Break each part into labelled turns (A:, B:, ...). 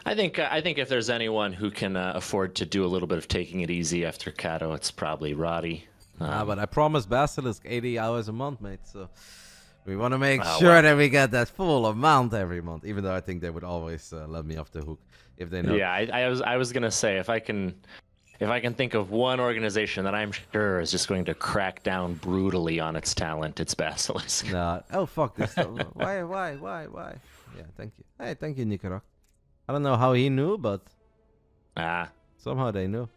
A: I think if there's anyone who can afford to do a little bit of taking it easy after Kato, it's probably Roddy.
B: But I promised Basilisk 80 hours a month, mate. So we want to make
A: Oh,
B: sure
A: well.
B: that we get that full amount every month. Even though I think they would always let me off the hook if they know.
A: Yeah, I was gonna say if I can think of one organization that I'm sure is just going to crack down brutally on its talent, it's Basilisk.
B: Nah. Oh fuck this. Why? Yeah, thank you. Hey, thank you, Nicoract. I don't know how he knew, but somehow they knew.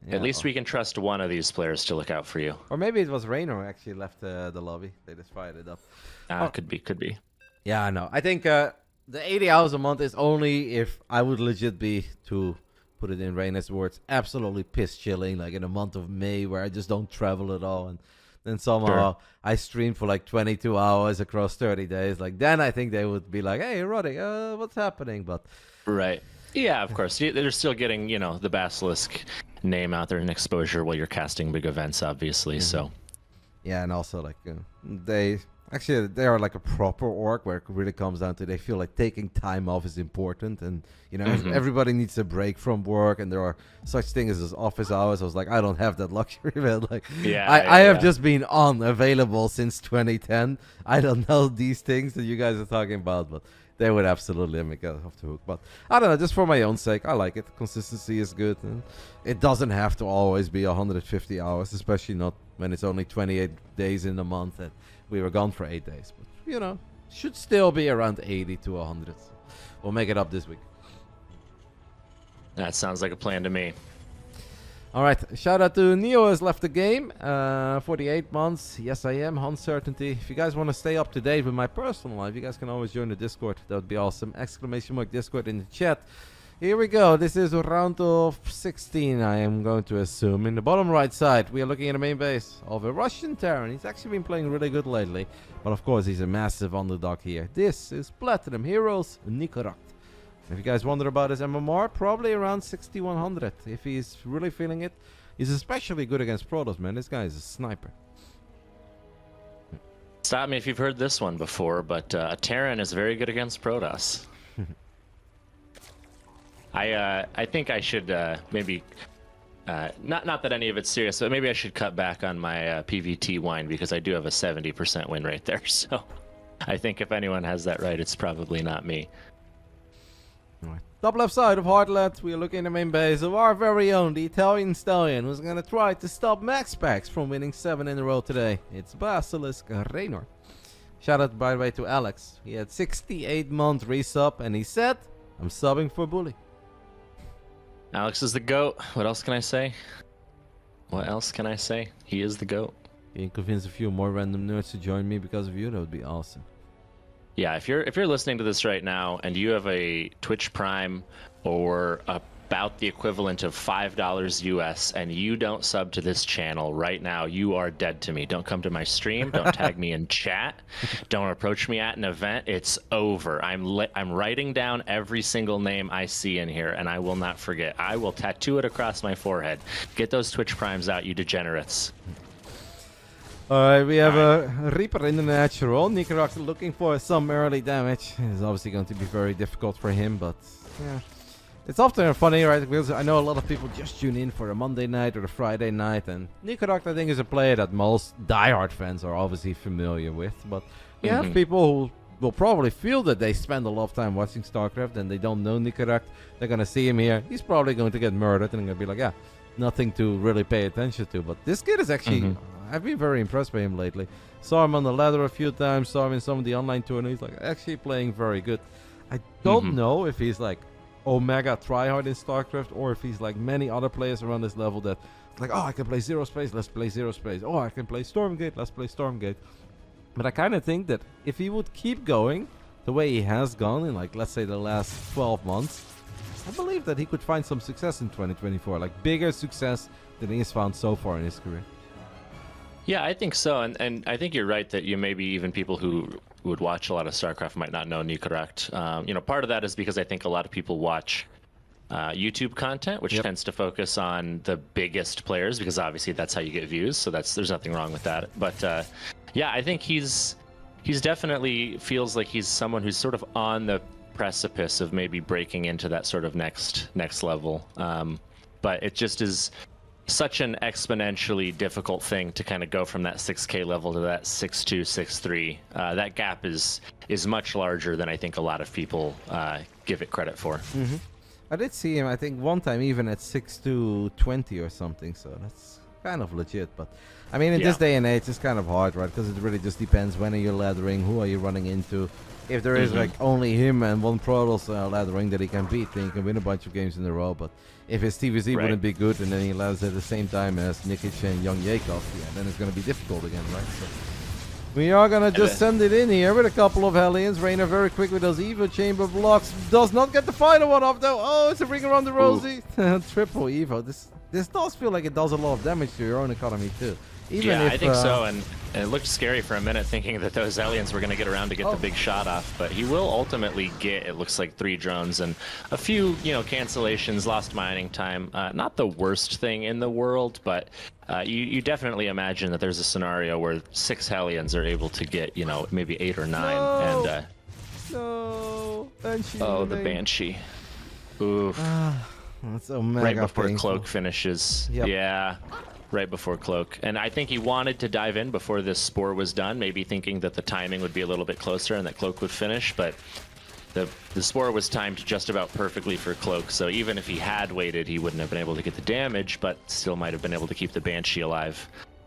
B: Yeah,
A: At least we can trust one of these players to look out for you.
B: Or maybe it was Reynor who actually left the lobby. They just fired it up.
A: Could be.
B: Yeah, I know. I think the 80 hours a month is only if I would legit be, to put it in Reynor's words, absolutely piss chilling, like in the month of May where I just don't travel at all. And then somehow I stream for like 22 hours across 30 days. Like then I think they would be like, hey, Roddy, what's happening? But
A: Right. Yeah, of course. They're still getting, the Basilisk name out there and exposure while you're casting big events, obviously. So,
B: yeah, and also like they are like a proper org where it really comes down to they feel like taking time off is important, and everybody needs a break from work, and there are such things as office hours. I was like, I don't have that luxury, man. Like, I have just been unavailable since 2010. I don't know these things that you guys are talking about, but they would absolutely let me get off the hook. But I don't know, just for my own sake, I like it. Consistency is good, and it doesn't have to always be 150 hours, especially not when it's only 28 days in a month and we were gone for 8 days. But, should still be around 80 to 100. We'll make it up this week.
A: that sounds like a plan to me.
B: All right, shout out to Neo has left the game. 48 months. Yes, I am. Uncertainty. If you guys want to stay up to date with my personal life, you guys can always join the Discord. That would be awesome. ! Discord in the chat. Here we go. This is round of 16, I am going to assume. In the bottom right side, we are looking at the main base of a Russian Terran. He's actually been playing really good lately. But of course, he's a massive underdog here. This is Platinum Heroes Nicoract. If you guys wonder about his MMR, probably around 6100. If he's really feeling it, he's especially good against Protoss, man. This guy is a sniper.
A: Stop me if you've heard this one before, but Terran is very good against Protoss. I think I should maybe not that any of it's serious, but maybe I should cut back on my PVT wine because I do have a 70% win rate there. So I think if anyone has that right, it's probably not me.
B: Right. Top left side of Heartland, we are looking at the main base of our very own, the Italian Stallion, who's going to try to stop Max Packs from winning 7 in a row today. It's Basilisk Reynor. Shout out, by the way, to Alex. He had 68-month resub, and he said, I'm subbing for Bully.
A: Alex is the GOAT. What else can I say? He is the GOAT.
B: Can you convince a few more random nerds to join me because of you? That would be awesome.
A: Yeah, if you're listening to this right now and you have a Twitch Prime or about the equivalent of $5 US and you don't sub to this channel right now, you are dead to me. Don't come to my stream. Don't tag me in chat. Don't approach me at an event. It's over. I'm writing down every single name I see in here, and I will not forget. I will tattoo it across my forehead. Get those Twitch Primes out, you degenerates.
B: Alright, we have a Reaper in the natural. Nicoract looking for some early damage. It's obviously going to be very difficult for him, but yeah. It's often funny, right? Because I know a lot of people just tune in for a Monday night or a Friday night, and Nicoract, I think, is a player that most diehard fans are obviously familiar with. But you have people who will probably feel that they spend a lot of time watching StarCraft and they don't know Nicoract. They're going to see him here. He's probably going to get murdered, and they're going to be like, yeah, nothing to really pay attention to. But this kid is actually... I've been very impressed by him lately. Saw him on the ladder a few times, saw him in some of the online tournaments. Like, actually playing very good. I don't know if he's like Omega tryhard in StarCraft, or if he's like many other players around this level that like, oh, I can play Zero Space, let's play Zero Space. Oh, I can play Stormgate, let's play Stormgate. But I kind of think that if he would keep going the way he has gone in, like, let's say the last 12 months, I believe that he could find some success in 2024, like bigger success than he has found so far in his career.
A: Yeah, I think so, and I think you're right that maybe even people who would watch a lot of StarCraft might not know Nicoract. Part of that is because I think a lot of people watch YouTube content, which tends to focus on the biggest players, because obviously that's how you get views. So there's nothing wrong with that. But yeah, I think he's definitely feels like he's someone who's sort of on the precipice of maybe breaking into that sort of next level. But it just is such an exponentially difficult thing to kind of go from that 6K level to that 6.2, 6.3. That gap is much larger than I think a lot of people give it credit for.
B: Mm-hmm. I did see him, I think, one time even at 6.220 or something, so that's kind of legit. But I mean, in this day and age, it's kind of hard, right? Because it really just depends when are you laddering, who are you running into. If there is like only him and one Protoss laddering that he can beat, then he can win a bunch of games in a row. But if his TVZ wouldn't be good and then he ladders at the same time as Nikic and Young Yakov, yeah, then it's going to be difficult again, right? So we are going to just send it in here with a couple of Hellions. Reynor very quick with those Evo chamber blocks. Does not get the final one off though. Oh, it's a ring around the rosy. Triple Evo. This does feel like it does a lot of damage to your own economy too. Even if,
A: I think so, and it looked scary for a minute thinking that those aliens were going to get around to get the big shot off, but he will ultimately get, it looks like, 3 drones and a few, cancellations, lost mining time. Not the worst thing in the world, but you definitely imagine that there's a scenario where 6 Hellions are able to get, maybe 8 or 9.
B: No.
A: And
B: no. Banshee.
A: Oh, the Banshee. Oof.
B: That's so mega
A: right before
B: painful.
A: Cloak finishes.
B: Yep.
A: Yeah. Right before Cloak. And I think he wanted to dive in before this Spore was done, maybe thinking that the timing would be a little bit closer and that Cloak would finish, but the Spore was timed just about perfectly for Cloak, so even if he had waited, he wouldn't have been able to get the damage, but still might have been able to keep the Banshee alive.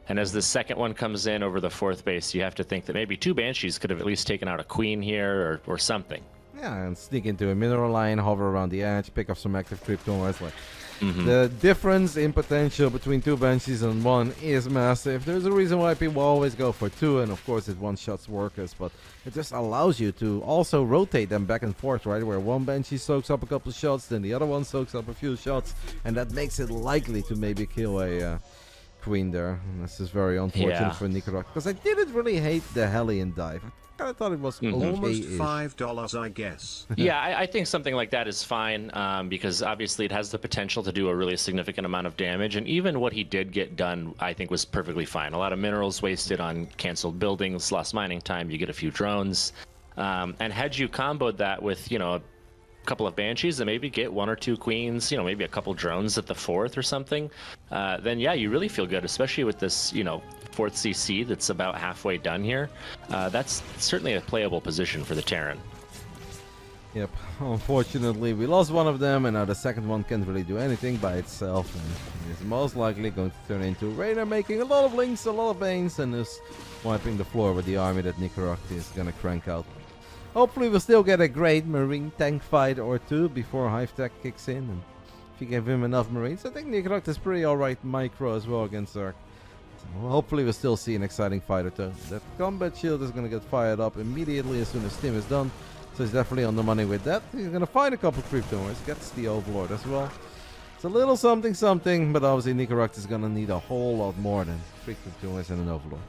A: And as the second one comes in over the 4th base, you have to think that maybe 2 Banshees could have at least taken out a Queen here or something.
B: Yeah, and sneak into a mineral line, hover around the edge, pick up some active Krypton. Like, the difference in potential between 2 Banshees and 1 is massive. There's a reason why people always go for 2, and of course it one-shots workers, but it just allows you to also rotate them back and forth, right? Where one Banshee soaks up a couple of shots, then the other one soaks up a few shots, and that makes it likely to maybe kill a Queen there. And this is very unfortunate for Nicoract, because I didn't really hate the Hellion dive. I thought it was
C: almost $5, I guess.
A: Yeah, I think something like that is fine because obviously it has the potential to do a really significant amount of damage, and even what he did get done, I think, was perfectly fine. A lot of minerals wasted on canceled buildings, lost mining time. You get a few drones, and had you comboed that with a couple of Banshees and maybe get 1 or 2 Queens, maybe a couple drones at the 4th or something, then yeah, you really feel good, especially with this 4th CC that's about halfway done here. That's certainly a playable position for the Terran.
B: Yep, unfortunately we lost one of them, and now the second one can't really do anything by itself, and it's most likely going to turn into Reynor making a lot of links, a lot of Banes, and just wiping the floor with the army that Nicoract is gonna crank out. Hopefully we'll still get a great Marine tank fight or 2 before Hive Tech kicks in, and if you give him enough Marines, I think Nicoract is pretty alright micro as well against Zerg. So hopefully we'll still see an exciting fight or 2. That combat shield is going to get fired up immediately as soon as Tim is done, so he's definitely on the money with that. He's going to find a couple Kryptoners, gets the Overlord as well. It's a little something, but obviously Nicoract is going to need a whole lot more than 3 Kryptoners and an Overlord.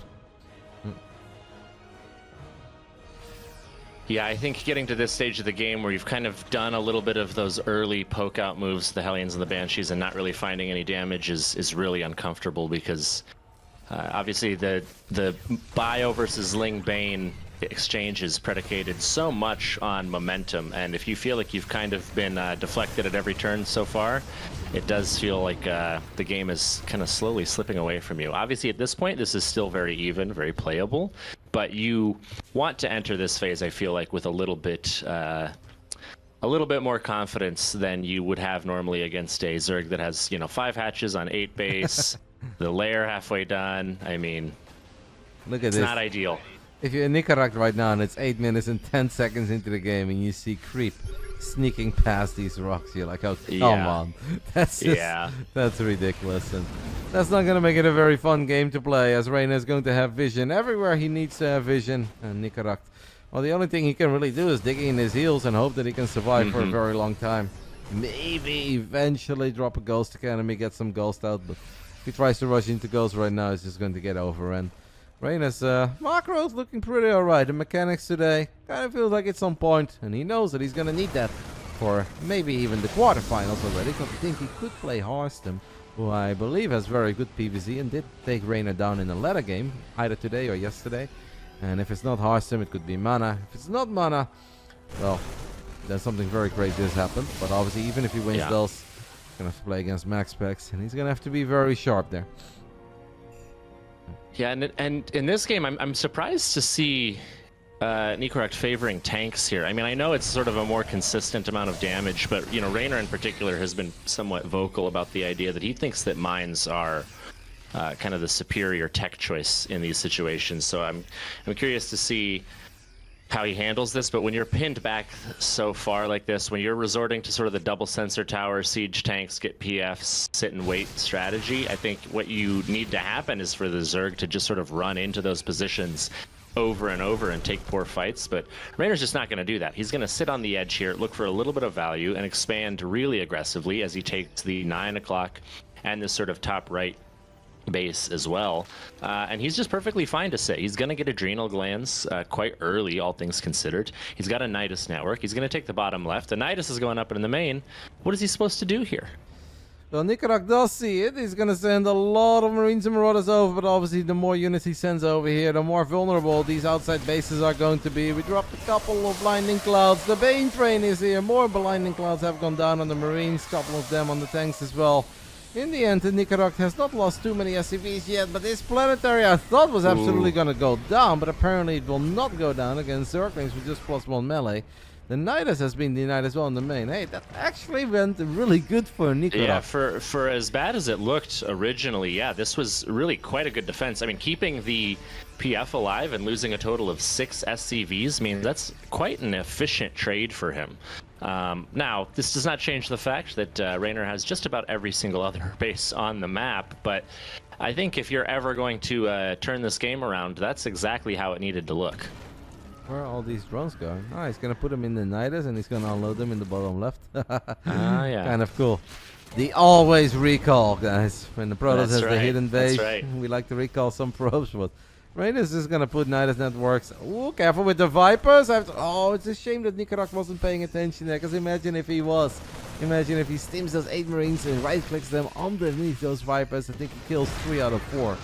A: Yeah, I think getting to this stage of the game where you've kind of done a little bit of those early poke-out moves, the Hellions and the Banshees, and not really finding any damage is really uncomfortable, because obviously the Bio versus Ling Bane exchange is predicated so much on momentum, and if you feel like you've kind of been deflected at every turn so far, it does feel like the game is kind of slowly slipping away from you. Obviously at this point this is still very even, very playable, but you want to enter this phase, I feel like, with a little bit more confidence than you would have normally against a Zerg that has 5 hatches on 8 base, the lair halfway done. I mean,
B: look at
A: it's
B: this.
A: not ideal.
B: If you're in Nicoract right now and it's 8 minutes and 10 seconds into the game and you see Creep sneaking past these rocks, you're like, oh, come on. That's just, that's ridiculous. And that's not going to make it a very fun game to play, as Reynor is going to have vision everywhere he needs to have vision. And Nicoract, well, the only thing he can really do is dig in his heels and hope that he can survive for a very long time. Maybe eventually drop a Ghost Academy, get some Ghost out, but if he tries to rush into Ghost right now, he's just going to get overrun. Reynor's macro is looking pretty alright. The mechanics today kind of feels like it's on point, and he knows that he's going to need that for maybe even the quarterfinals already, because I think he could play Harstem, who I believe has very good PvZ and did take Reynor down in a ladder game, either today or yesterday. And if it's not Harstem, it could be Mana. If it's not Mana, well, then something very great does happen. But obviously, even if he wins
A: Yeah.
B: those, he's gonna have to play against max specs, and he's gonna have to be very sharp there.
A: Yeah, and in this game, I'm surprised to see Nicoract favoring tanks here. I mean, I know it's sort of a more consistent amount of damage, but you know, Reynor in particular has been somewhat vocal about the idea that he thinks that mines are kind of the superior tech choice in these situations. So I'm curious to see how he handles this, but when you're pinned back so far like this, when you're resorting to sort of the double sensor tower, siege tanks, get PFs, sit and wait strategy, I think what you need to happen is for the Zerg to just sort of run into those positions over and over and take poor fights, but Reynor's just not going to do that. He's going to sit on the edge here, look for a little bit of value, and expand really aggressively as he takes the 9 o'clock and this sort of top right base as well, and he's just perfectly fine to sit. He's going to get adrenal glands quite early, all things considered. He's got a Nidus network. He's going to take the bottom left. The Nidus is going up in the main. What is he supposed to do here?
B: Well, Nicoract does see it. He's going to send a lot of Marines and Marauders over, but obviously the more units he sends over here, the more vulnerable these outside bases are going to be. We dropped a couple of blinding clouds. The Bane train is here. More blinding clouds have gone down on the Marines, couple of them on the tanks as well. In the end, the Nicoract has not lost too many SCVs yet, but this planetary I thought was absolutely going to go down, but apparently it will not go down against Zerglings with just +1 melee. The Nidus has been denied as well in the main. Hey, that actually went really good for Nicoract.
A: Yeah, for as bad as it looked originally, yeah, this was really quite a good defense. I mean, keeping the PF alive and losing a total of 6 SCVs means that's quite an efficient trade for him. Now, this does not change the fact that Reynor has just about every single other base on the map, but I think if you're ever going to turn this game around, that's exactly how it needed to look.
B: Where are all these drones going? Oh, he's going to put them in the Nidus and he's going to unload them in the bottom left.
A: Yeah.
B: Kind of cool. The always recall, guys. When the Protoss has
A: That's
B: the
A: right.
B: hidden base,
A: That's right.
B: we like to recall some probes, but Reynor is going to put Nidus networks. Ooh, careful with the Vipers. Oh, it's a shame that Nicoract wasn't paying attention there, because imagine if he was. Imagine if he steams those 8 Marines and right-clicks them underneath those Vipers. I think he kills 3 out of 4.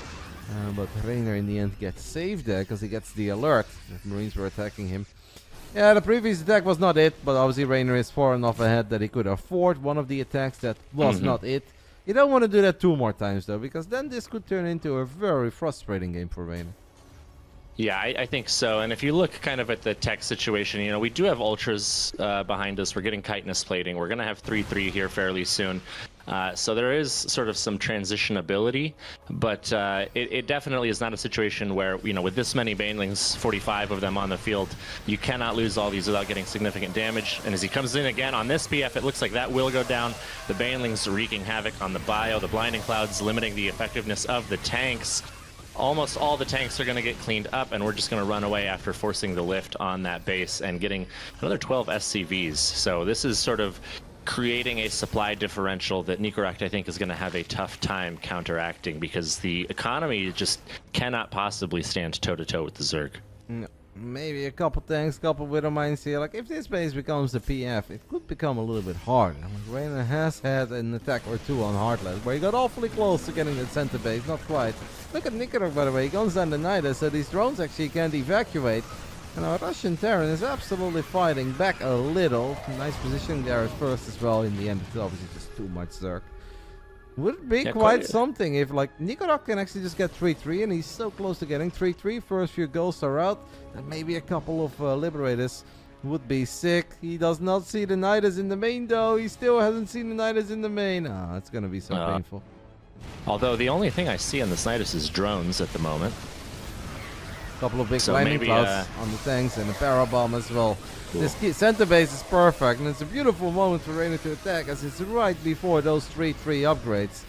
B: But Reynor in the end gets saved there, because he gets the alert that Marines were attacking him. Yeah, the previous attack was not it, but obviously Reynor is far enough ahead that he could afford one of the attacks that was not it. You don't want to do that 2 more times, though, because then this could turn into a very frustrating game for Reynor.
A: Yeah, I think so. And if you look kind of at the tech situation, you know, we do have ultras behind us. We're getting chitinous plating. We're going to have 3-3 here fairly soon. So there is sort of some transitionability, but it definitely is not a situation where, you know, with this many Banelings, 45 of them on the field, you cannot lose all these without getting significant damage. And as he comes in again on this PF, it looks like that will go down. The Banelings wreaking havoc on the bio, the blinding clouds limiting the effectiveness of the tanks. Almost all the tanks are going to get cleaned up, and we're just going to run away after forcing the lift on that base and getting another 12 SCVs. So this is sort of creating a supply differential that Nicoract, I think, is going to have a tough time counteracting, because the economy just cannot possibly stand toe-to-toe with the Zerg.
B: No, maybe a couple tanks, couple Widow Mines here. Like, if this base becomes the PF, it could become a little bit hard. I mean, Reynor has had an attack or 2 on Heartland, where he got awfully close to getting that center base, not quite. Look at Nicoract, by the way, he goes down the Nidus, so these drones actually can't evacuate. And our Russian Terran is absolutely fighting back a little. Nice positioning there at first as well. In the end, it's obviously just too much Zerg. Would be quite something if, like, Nicoract can actually just get 3-3, and he's so close to getting 3-3. First few ghosts are out, and maybe a couple of Liberators would be sick. He does not see the Nidus in the main, though. He still hasn't seen the Nidus in the main. Ah, it's going to be so painful.
A: Although the only thing I see on this Nidus is drones at the moment.
B: Couple of big lightning clouds on the tanks and a parabomb as well. Cool. This center base is perfect, and it's a beautiful moment for Reynor to attack, as it's right before those 3-3 upgrades.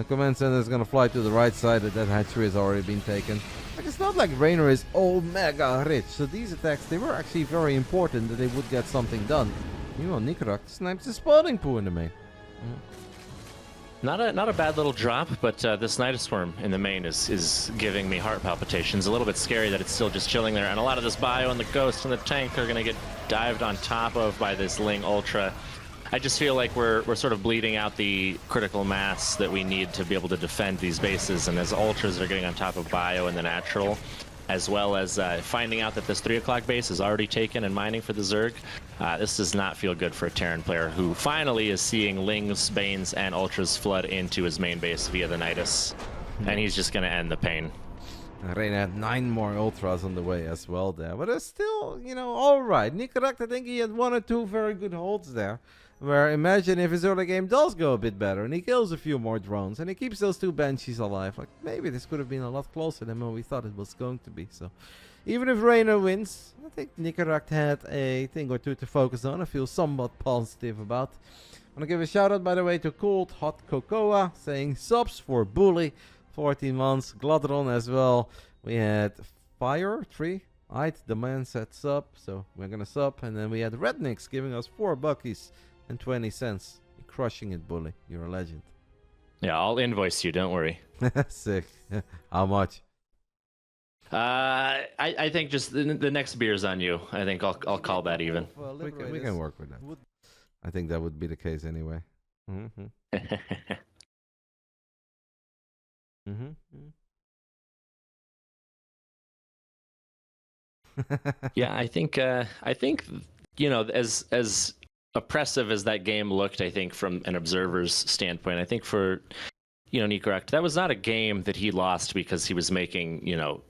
B: Command center is going to fly to the right side, that hatchery has already been taken. Like, it's not like Reynor is all mega rich, so these attacks, they were actually very important that they would get something done. You know, Nicoract snipes the spawning pool in the main.
A: Not a bad little drop, but this Nidus Worm in the main is giving me heart palpitations. A little bit scary that it's still just chilling there, and a lot of this bio and the ghost and the tank are going to get dived on top of by this Ling Ultra. I just feel like we're sort of bleeding out the critical mass that we need to be able to defend these bases, and as Ultras are getting on top of bio and the natural, as well as finding out that this 3 o'clock base is already taken and mining for the Zerg, This does not feel good for a Terran player who finally is seeing Lings, Banes, and Ultras flood into his main base via the Nidus. And he's just going to end the pain.
B: Reynor had 9 more Ultras on the way as well there. But it's still, you know, alright. Nicoract, I think he had 1 or 2 very good holds there. Where imagine if his early game does go a bit better and he kills a few more drones and he keeps those 2 Banshees alive. Like, maybe this could have been a lot closer than what we thought it was going to be. So, even if Reynor wins, I think Nicoract had a thing or 2 to focus on. I feel somewhat positive about. I want to give a shout out, by the way, to Cold Hot Cocoa saying subs for Bully. 14 months, Glodron as well. We had Fire 3. The man said sub, so we're gonna sub. And then we had Rednix giving us 4 buckies and 20 cents. You're crushing it, Bully. You're a legend.
A: Yeah, I'll invoice you. Don't worry.
B: Sick. How much?
A: I think just the next beer's on you. I think I'll call that even.
B: We can work with that. I think that would be the case anyway.
A: Yeah, I think you know, as oppressive as that game looked, I think from an observer's standpoint, I think for, you know, Nicoract, that was not a game that he lost because he was making, you know,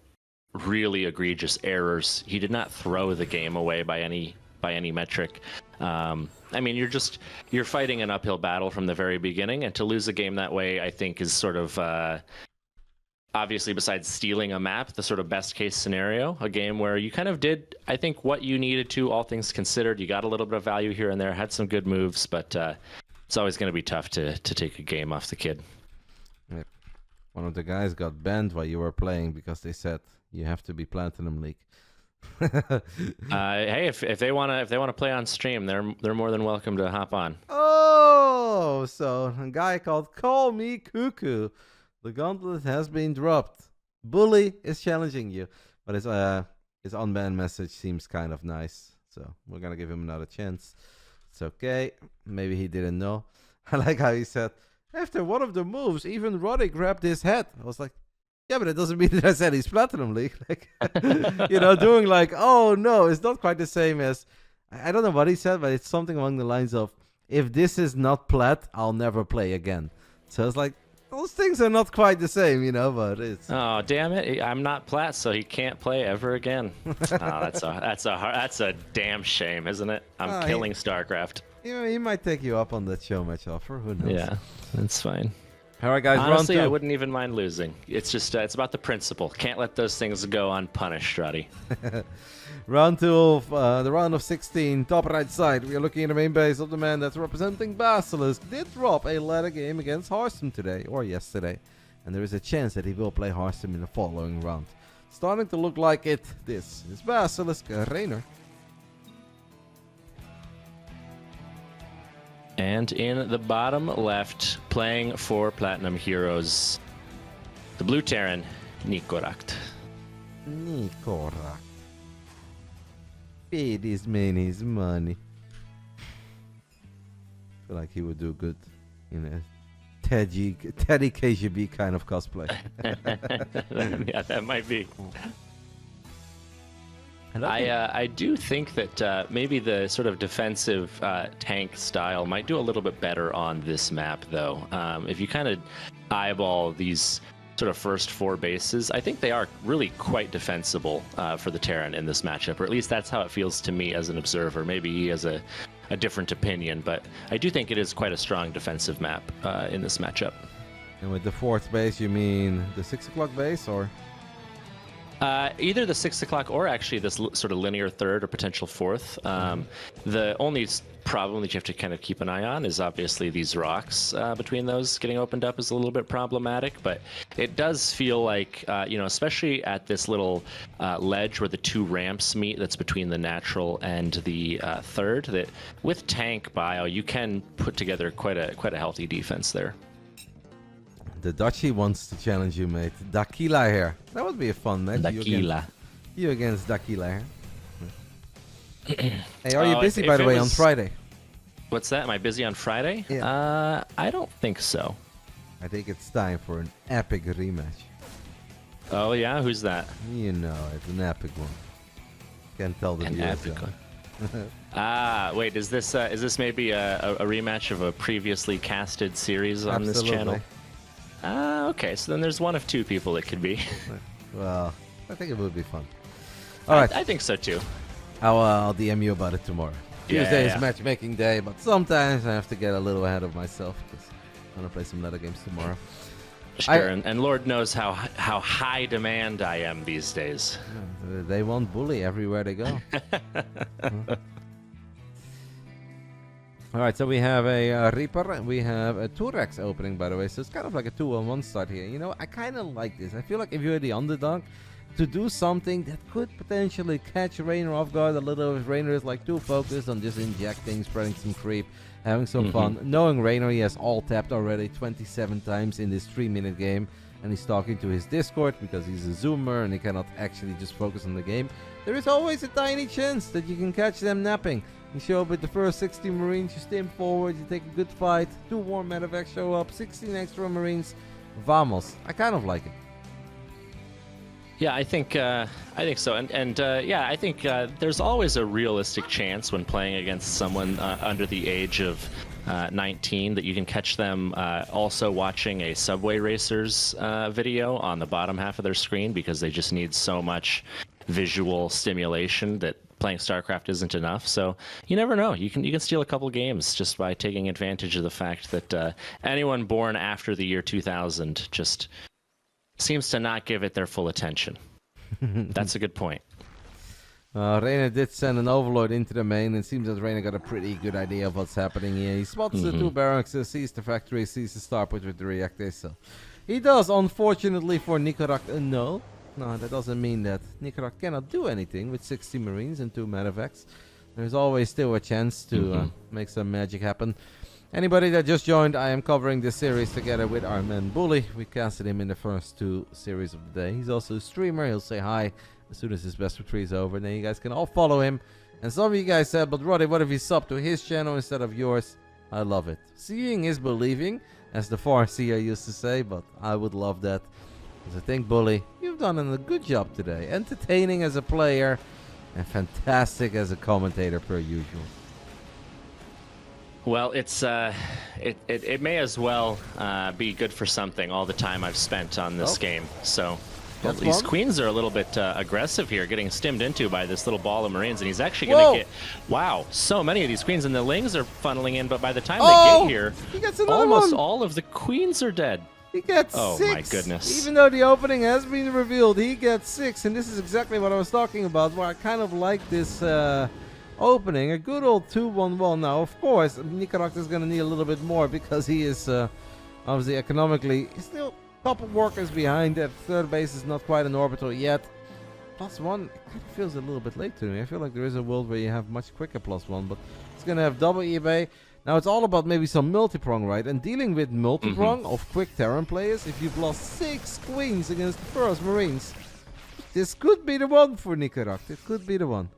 A: really egregious errors. He did not throw the game away by any metric. I mean, you're fighting an uphill battle from the very beginning, and to lose a game that way, I think, is sort of obviously, besides stealing a map, the sort of best case scenario, a game where you kind of did, I think, what you needed to, all things considered. You got a little bit of value here and there, had some good moves, but it's always going to be tough to take a game off the kid.
B: Yep. One of the guys got banned while you were playing because they said you have to be Platinum League.
A: Hey, if they wanna play on stream, they're more than welcome to hop on.
B: Oh, so a guy called Call Me Cuckoo. The gauntlet has been dropped. Bully is challenging you, but his unbanned message seems kind of nice, so we're gonna give him another chance. It's okay. Maybe he didn't know. I like how he said after one of the moves, even Roddy grabbed his head. I was like, yeah, but it doesn't mean that I said he's Platinum League. Like, you know, doing like, oh no, it's not quite the same as, I don't know what he said, but it's something along the lines of, if this is not Plat, I'll never play again. So it's like, those things are not quite the same, you know, but it's...
A: Oh, damn it. I'm not Plat, so he can't play ever again. Oh, that's a damn shame, isn't it? I'm killing StarCraft.
B: You know, he might take you up on that show match offer. Who knows?
A: Yeah, that's fine.
B: All right, guys,
A: honestly,
B: round 2.
A: I wouldn't even mind losing. It's just, it's about the principle. Can't let those things go unpunished, Roddy.
B: Round 2 of the round of 16, top right side. We are looking at the main base of the man that's representing Basilisk. Did drop a ladder game against Hearthstone today, or yesterday. And there is a chance that he will play Hearthstone in the following round. Starting to look like it. This is Basilisk Reynor.
A: And in the bottom left, playing for Platinum Heroes, the Blue Terran, Nicoract.
B: Nicoract. Pay this man his money. I feel like he would do good in a Teddy KGB kind of cosplay.
A: Yeah, that might be. I do think that maybe the sort of defensive tank style might do a little bit better on this map, though. If you kind of eyeball these sort of first 4 bases, I think they are really quite defensible for the Terran in this matchup, or at least that's how it feels to me as an observer. Maybe he has a different opinion, but I do think it is quite a strong defensive map in this matchup.
B: And with the 4th base, you mean the 6 o'clock base, or?
A: Either the 6 o'clock or actually this sort of linear 3rd or potential 4th. The only problem that you have to kind of keep an eye on is obviously these rocks between those getting opened up is a little bit problematic, but it does feel like, you know, especially at this little ledge where the 2 ramps meet that's between the natural and the 3rd, that with tank bio, you can put together quite a healthy defense there.
B: The Dutchie wants to challenge you, mate. Dakila here. That would be a fun match.
A: Dakila.
B: You against Dakila here. Hey, are you busy, by the way, on Friday?
A: What's that? Am I busy on Friday?
B: Yeah.
A: I don't think so.
B: I think it's time for an epic rematch.
A: Oh, yeah? Who's that?
B: You know, it's an epic one. Can't tell the
A: An
B: viewers
A: epic
B: that.
A: one. Wait, is this maybe a rematch of a previously casted series on this channel? Okay, so then there's one of two people it could be.
B: Well, I think it would be fun. All right.
A: I think so too.
B: I'll DM you about it tomorrow. Tuesday is matchmaking day, but sometimes I have to get a little ahead of myself because I'm going to play some Leather games tomorrow.
A: Sure, and Lord knows how high demand I am these days.
B: They want bully everywhere they go. All right, so we have a Reaper. We have a Turex opening, by the way. So it's kind of like a 2-on-1 start here. You know, I kind of like this. I feel like if you're the underdog, to do something that could potentially catch Reynor off guard a little if Reynor is like too focused on just injecting, spreading some creep, having some fun. Knowing Reynor, he has all tapped already 27 times in this 3-minute game, and he's talking to his Discord because he's a zoomer and he cannot actually just focus on the game. There is always a tiny chance that you can catch them napping. You show up with the first 60 Marines, you stim forward, you take a good fight, 2 war medevacs show up, 16 extra Marines. Vamos. I kind of like it.
A: Yeah, I think so, and yeah, I think there's always a realistic chance when playing against someone under the age of 19 that you can catch them also watching a Subway Racers video on the bottom half of their screen because they just need so much visual stimulation that playing StarCraft isn't enough. So you never know. You can steal a couple games just by taking advantage of the fact that anyone born after the year 2000 just seems to not give it their full attention. That's a good point.
B: Reynor did send an Overlord into the main. It seems that Reynor got a pretty good idea of what's happening here. He spots the 2 barracks, sees the factory, sees the starport with the reactors. So he does, unfortunately for Nicoract, no, that doesn't mean that Nicoract cannot do anything with 60 Marines and 2 medevacs. There's always still a chance to make some magic happen. Anybody that just joined, I am covering this series together with our man Bully. We casted him in the first 2 series of the day. He's also a streamer. He'll say hi as soon as his best of 3 is over. And then you guys can all follow him. And some of you guys said, but Roddy, what if he subbed to his channel instead of yours? I love it. Seeing is believing, as the Farseer used to say, but I would love that. Because I think, Bully, you've done a good job today. Entertaining as a player and fantastic as a commentator per usual.
A: Well, it's it may as well be good for something. All the time I've spent on this game. So these queens are a little bit aggressive here, getting stimmed into by this little ball of Marines, and he's actually going to get so many of these queens, and the lings are funneling in. But by the time they get here, almost all of the queens are dead.
B: He gets 6.
A: Oh my goodness!
B: Even though the opening has been revealed, he gets 6, and this is exactly what I was talking about. Where I kind of like this. Opening, a good old 2-1-1. Now, of course, Nicoract is going to need a little bit more because he is obviously economically still a couple workers behind. That 3rd base is not quite an orbital yet. +1, it kind of feels a little bit late to me. I feel like there is a world where you have much quicker +1, but it's going to have double eBay. Now, it's all about maybe some multi-prong, right? And dealing with multi-prong of quick Terran players, if you've lost 6 queens against the first Marines, this could be the one for Nicoract. It could be the one.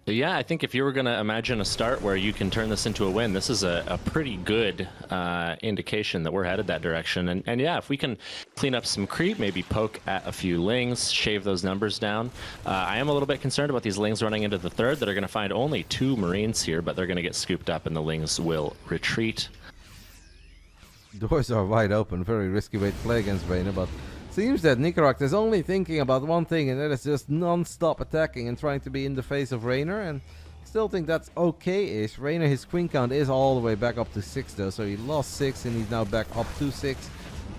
A: Yeah, I think if you were going to imagine a start where you can turn this into a win, this is a pretty good indication that we're headed that direction. And yeah, if we can clean up some creep, maybe poke at a few lings, shave those numbers down. I am a little bit concerned about these lings running into the 3rd that are going to find only 2 Marines here, but they're going to get scooped up and the lings will retreat.
B: Doors are wide open. Very risky way to play against Reynor, but seems that Nicoract is only thinking about one thing, and that is just non-stop attacking and trying to be in the face of Reynor, and still think that's okay-ish. Reynor, his queen count is all the way back up to 6 though, so he lost 6 and he's now back up to 6.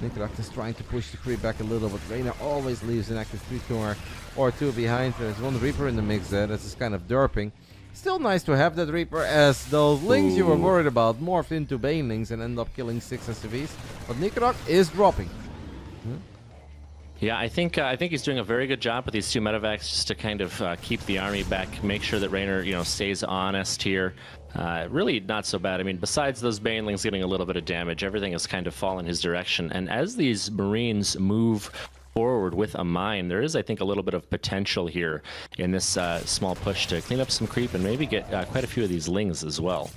B: Nicoract is trying to push the creep back a little, but Reynor always leaves an active 3-corner or 2 behind. There's one Reaper in the mix there, that's just kind of derping. Still nice to have that Reaper, as those lings you were worried about morphed into Banelings and end up killing 6 SCVs, but Nicoract is dropping.
A: Yeah, I think he's doing a very good job with these 2 medevacs just to kind of keep the army back, make sure that Reynor, stays honest here. Really not so bad. I mean, besides those Banelings getting a little bit of damage, everything has kind of fallen his direction. And as these Marines move forward with a mine, there is, I think, a little bit of potential here in this small push to clean up some creep and maybe get quite a few of these lings as well.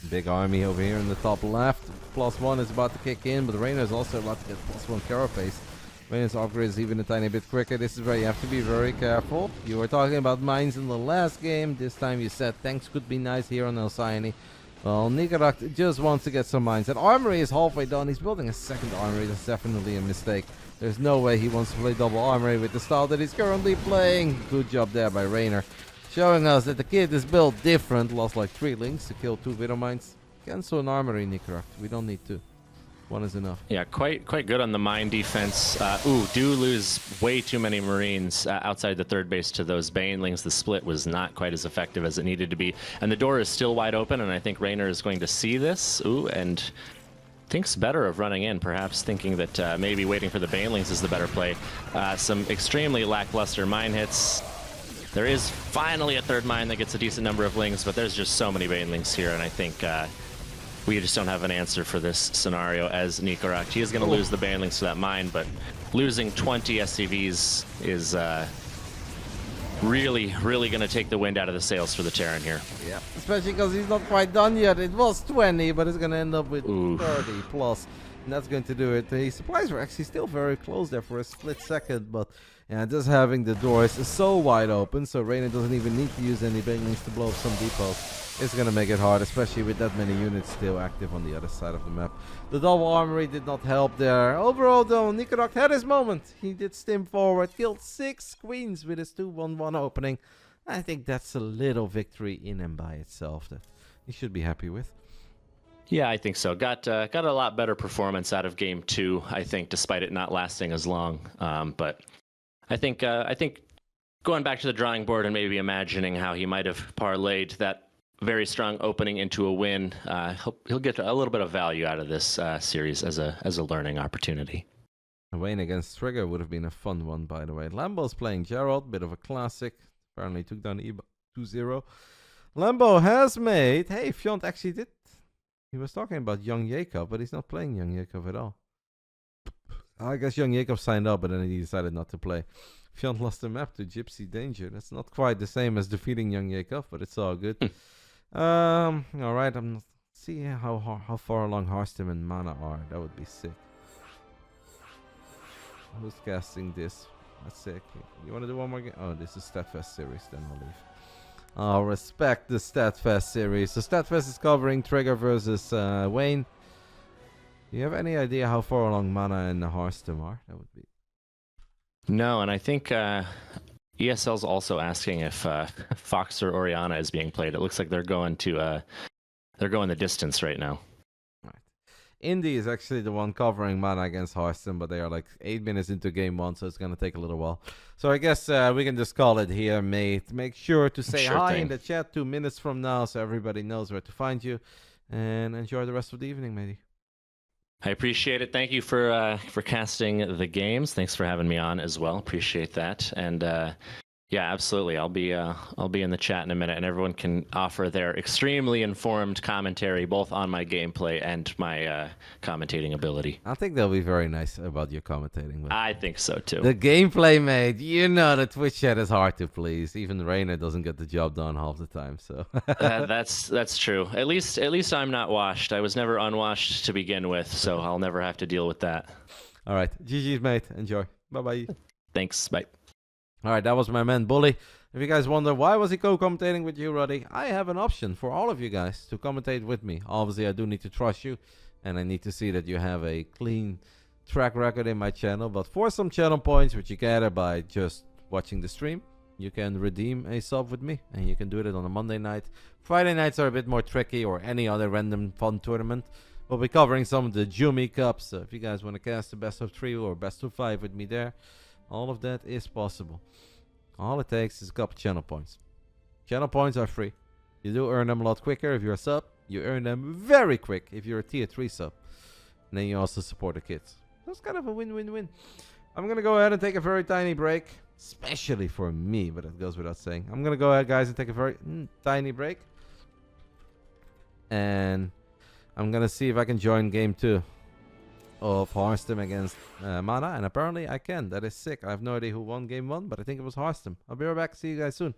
B: Big army over here in the top left. +1 is about to kick in, but Reynor is also about to get +1 carapace. When his upgrade is even a tiny bit quicker, this is where you have to be very careful. You were talking about mines in the last game. This time you said tanks could be nice here on Alcyone. Well, Nicoract just wants to get some mines. That armory is halfway done. He's building a second armory. That's definitely a mistake. There's no way he wants to play double armory with the style that he's currently playing. Good job there by Reynor. Showing us that the kid is built different. Lost like 3 links to kill 2 Widow Mines. Cancel an armory, Nicoract. We don't need 2. 1 is enough.
A: Yeah, quite good on the mine defense. Do lose way too many Marines outside the third base to those Banelings. The split was not quite as effective as it needed to be. And the door is still wide open, and I think Reynor is going to see this. And thinks better of running in, perhaps thinking that maybe waiting for the Banelings is the better play. Some extremely lackluster mine hits. There is finally a third mine that gets a decent number of lings, but there's just so many Banelings here, and I think we just don't have an answer for this scenario as Nicoract. He is going to lose the Banelings to that mine, but losing 20 SCVs is really going to take the wind out of the sails for the Terran here.
B: Yeah, especially because he's not quite done yet. It was 20, but it's going to end up with
A: Oof.
B: 30 plus. And that's going to do it. The supplies were actually still very close there for a split second, but yeah, just having the doors so wide open, so Reynor doesn't even need to use any Banelings to blow up some depots. It's going to make it hard, especially with that many units still active on the other side of the map. The double armory did not help there. Overall, though, Nicoract had his moment. He did stim forward, killed 6 queens with his 2-1-1 opening. I think that's a little victory in and by itself that he should be happy with.
A: Yeah, I think so. Got a lot better performance out of game 2, I think, despite it not lasting as long. But I think going back to the drawing board and maybe imagining how he might have parlayed that very strong opening into a win, he'll get a little bit of value out of this series as a learning opportunity.
B: Wayne against Trigger would have been a fun one, by the way. Lambo's playing Gerald, bit of a classic. Apparently took down Eba 2-0. Lambo has made... Hey, Fjont actually did... He was talking about Young Jacob, but he's not playing Young Jacob at all. I guess Young Jacob signed up, but then he decided not to play. Fjont lost the map to Gypsy Danger. That's not quite the same as defeating Young Jacob, but it's all good. Alright, I'm not... See how far along Hearthstone and Mana are. That would be sick. Who's casting this? That's sick. You want to do one more game? Oh, this is StatFest series, then I'll leave. I'll respect the StatFest series. So StatFest is covering Trigger versus Wayne. Do you have any idea how far along Mana and Hearthstone are? That would be...
A: No, and I think ESL's also asking if Fox or Oriana is being played. It looks like they're going the distance right now.
B: Indy is actually the one covering Mana against Hearthstone, but they are like 8 minutes into game 1, so it's going to take a little while. So I guess we can just call it here, mate. Make sure to say hi in the chat 2 minutes from now so everybody knows where to find you. And enjoy the rest of the evening, matey.
A: I appreciate it. Thank you for casting the games. Thanks for having me on as well. Appreciate that. And yeah, absolutely. I'll be in the chat in a minute, and everyone can offer their extremely informed commentary both on my gameplay and my commentating ability.
B: I think they'll be very nice about your commentating.
A: I think so too.
B: The gameplay, mate. You know the Twitch chat is hard to please. Even Reynor doesn't get the job done half the time. So
A: that's true. At least I'm not washed. I was never unwashed to begin with, so I'll never have to deal with that.
B: All right, GG's, mate. Enjoy. Bye bye.
A: Thanks. Bye.
B: All right, that was my man Bully. If you guys wonder why was he co-commentating with you, Roddy, I have an option for all of you guys to commentate with me. Obviously, I do need to trust you, and I need to see that you have a clean track record in my channel. But for some channel points, which you gather by just watching the stream, you can redeem a sub with me, and you can do it on a Monday night. Friday nights are a bit more tricky, or any other random fun tournament. We'll be covering some of the Jumi Cups. So if you guys want to cast a best of 3 or best of 5 with me there, all of that is possible. All it takes is a couple channel points. Channel points are free. You do earn them a lot quicker if you're a sub. You earn them very quick if you're a tier 3 sub. And then you also support the kids. That's kind of a win-win-win. I'm going to go ahead and take a very tiny break. Especially for me, but that goes without saying. I'm going to go ahead, guys, and take a very tiny break. And I'm going to see if I can join game 2 of Hearthstone against Mana, and apparently I can. That is sick. I have no idea who won game 1, but I think it was Hearthstone. I'll be right back. See you guys soon.